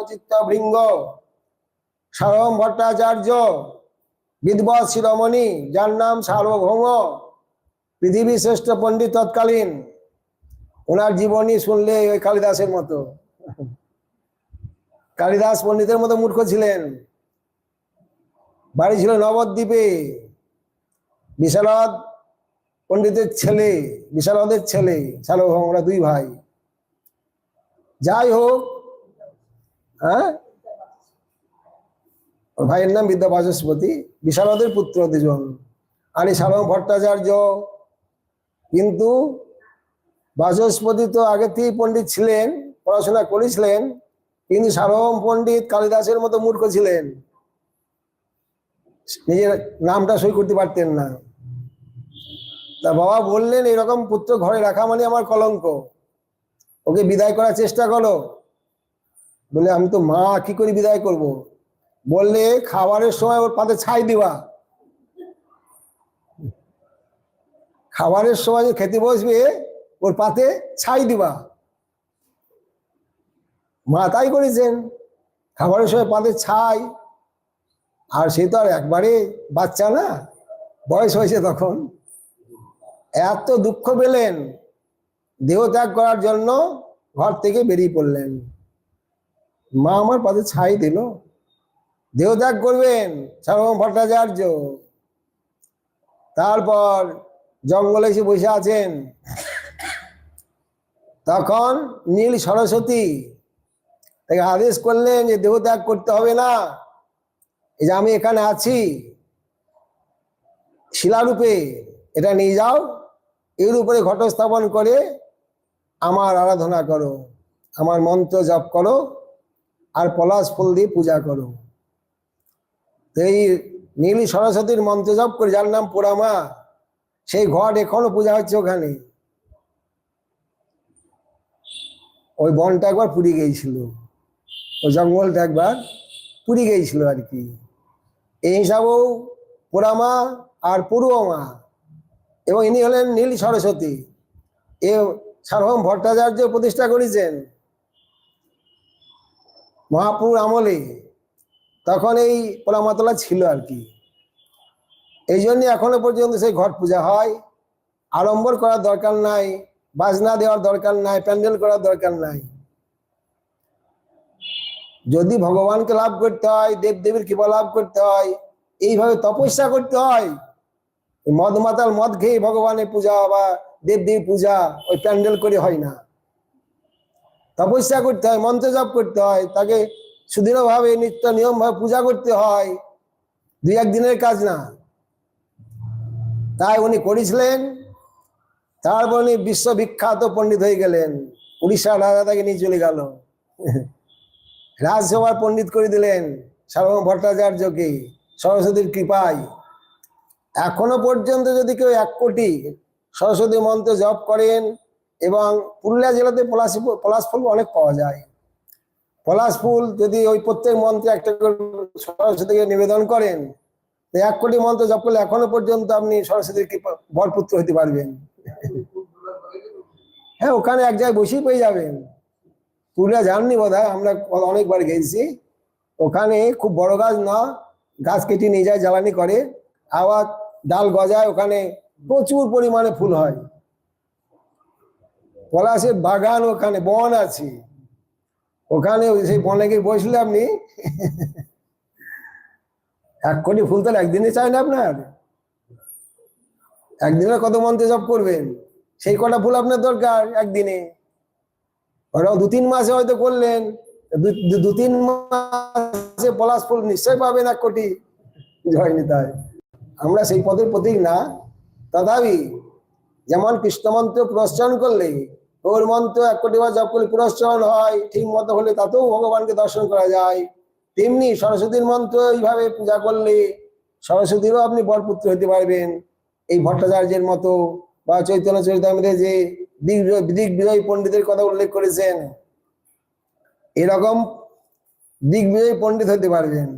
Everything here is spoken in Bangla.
চিত্তভৃঙ্গ সারম ভট্টাচার্য বিদ্বৎ শিরোমণি, যার নাম সার্বভৌম, পৃথিবীর শ্রেষ্ঠ পণ্ডিত তৎকালীন। ওনার জীবনী শুনলে ওই কালিদাসের মতো, কালিদাস পণ্ডিতের মতো মূর্খ ছিলেন। বাড়ি ছিল নবদ্বীপে। বিশারদ পণ্ডিতের ছেলে, বিশারদের ছেলে সার্বভৌম, ওরা দুই ভাই। যাই হোক, হ্যাঁ, ভাইয়ের নাম বিদ্যা বাচস্পতি, বিশারদের পুত্র দুজন। আর এই সার্বভৌম ভট্টাচার্য। কিন্তু বাচস্পতি তো আগে থেকেই পণ্ডিত ছিলেন, পড়াশোনা করেছিলেন, কিন্তু সার্বভৌম পণ্ডিত কালিদাসের মতো মূর্খ ছিলেন, নিজের নামটা সই করতে পারতেন না। তা বাবা বললেন, এরকম পুত্র ঘরে রাখা মানে আমার কলঙ্ক, ওকে বিদায় করার চেষ্টা করো। বলে, আমি তো মা, কি করে বিদায় করব? বললে, খাবারের সময় ওর পাতে ছাই দিবা। খাবারের সময় খেতে বসবে, ওর পাতে ছাই দিবা। মা তাই করেছেন, খাবারের সময় পাতে ছাই। আর সে তো আর একবারে বাচ্চা না, বয়স হয়েছে তখন। এত দুঃখ পেলেন, দেহত্যাগ করার জন্য ঘর থেকে বেরিয়ে পড়লেন। মা আমার পাতে ছাই দিল, দেহত্যাগ করবেন সার্বভৌম ভট্টাচার্য। তারপর জঙ্গলে এসে বসে আছেন। তখন নীল সরস্বতী তাকে আদেশ করলেন যে দেহত্যাগ করতে হবে না, এই যে আমি এখানে আছি শিলারূপে, এটা নিয়ে যাও, এর উপরে ঘট স্থাপন করে আমার আরাধনা করো, আমার মন্ত্র জপ করো, আর পলাশ ফুল দিয়ে পূজা করো। এই নীল সরস্বতীর মন্ত্র জপ করে, যার নাম পোড়ামা, সেই ঘট এখনো পূজা হচ্ছে ওখানে। ওই বনটা একবার পুড়ে গিয়েছিল, ওই জঙ্গলটা একবার পুড়ে গিয়েছিল আর কি। এই হিসাবেও পোড়ামা আর পড়ুয়ামা, এবং ইনি হলেন নীল সরস্বতী। এ সার্বভৌম ভট্টাচার্য প্রতিষ্ঠা করেছেন মহাপুর আমলে। তখন এই পোড়ামাতলা ছিল আর কি। এই জন্য এখনো পর্যন্ত সেই ঘট পূজা হয়। আড়ম্বর করার দরকার নাই, বাজনা দেওয়ার দরকার নাই, প্যান্ডেল করার দরকার নাই। যদি ভগবানকে লাভ করতে হয়, দেবদেবীর কৃপা লাভ করতে হয়, এইভাবে তপস্যা করতে হয়। মদ মাতাল মদ খেয়ে ভগবানের পূজা বা দেবদেবী পূজা ওই প্যান্ডেল করে হয় না। তপস্যা করতে হয়, মন্ত্র জপ করতে হয়, তাকে সুদৃঢ়ভাবে নিত্য নিয়ম ভাবে পূজা করতে হয়, দুই একদিনের কাজ না। তাই উনি করেছিলেন। তারপর উনি বিশ্ববিখ্যাত পণ্ডিত হয়ে গেলেন। উড়িষ্যার রাজা তাকে নিয়ে চলে গেল, রাজসভার পণ্ডিত করে দিলেন সার্বভৌম ভট্টাচার্যকে সরস্বতীর কৃপায়। এখনো পর্যন্ত যদি কেউ 1 কোটি সরস্বতী মন্ত্র জপ করেন, এবং পুরুলিয়া জেলাতে পলাশ ফুল অনেক পাওয়া যায়। পলাশ ফুল যদি ওই প্রত্যেক মন্ত্রে একটা সরস্বতীকে নিবেদন করেন, 1 কোটি মন্ত্র জপ করলে এখনো পর্যন্ত আপনি সরস্বতীর কৃপা বরপুত্র হতে পারবেন। হ্যাঁ, ওখানে এক জায়গায় বসেই পেয়ে যাবেন। পুরুলিয়া যাননি বোধহয়, আমরা অনেকবার গেছি। ওখানে খুব বড় গাছ না, গাছ কেটে নিয়ে যায়, জ্বালানি করে, আবার ডাল গজায়, ওখানে প্রচুর পরিমাণে ফুল হয়। পলাশের বাগান, ওখানে বন আছে, ওখানে সেই বনে গিয়ে বসলে আপনি 1 কোটি ফুল তো একদিনে চাই না আপনার। একদিনে কত মন্ত্র জপ করবেন? সেই কটা ফুল আপনার দরকার একদিনে। ওরাও 2-3 মাসে হয়তো করলেন, 2-3 মাসে পলাশ ফুল নিশ্চয় পাবেন 1 কোটি। জয় নিতাই। আমরা সেই পদের প্রতীক না, তথাপি যেমন কৃষ্ণ মন্ত্র পুরস্চরণ করলে, ওর মন্ত্র 1 কোটি বার জপ করলে পুরস্চরণ হয়, ঠিক মতো হলে তাতেও ভগবানকে দর্শন করা যায়। তেমনি সরস্বতীর মন্ত্র এইভাবে পূজা করলে সরস্বতীরও আপনি বরপুত্র হতে পারবেন। এই ভট্টাচার্যের মতো, বা চৈতন্য চরিতামৃতে যে দিগ্বিজয়ী পণ্ডিতের কথা উল্লেখ করেছেন, এরকম দিগ্বিজয়ী পণ্ডিত হতে পারবেন।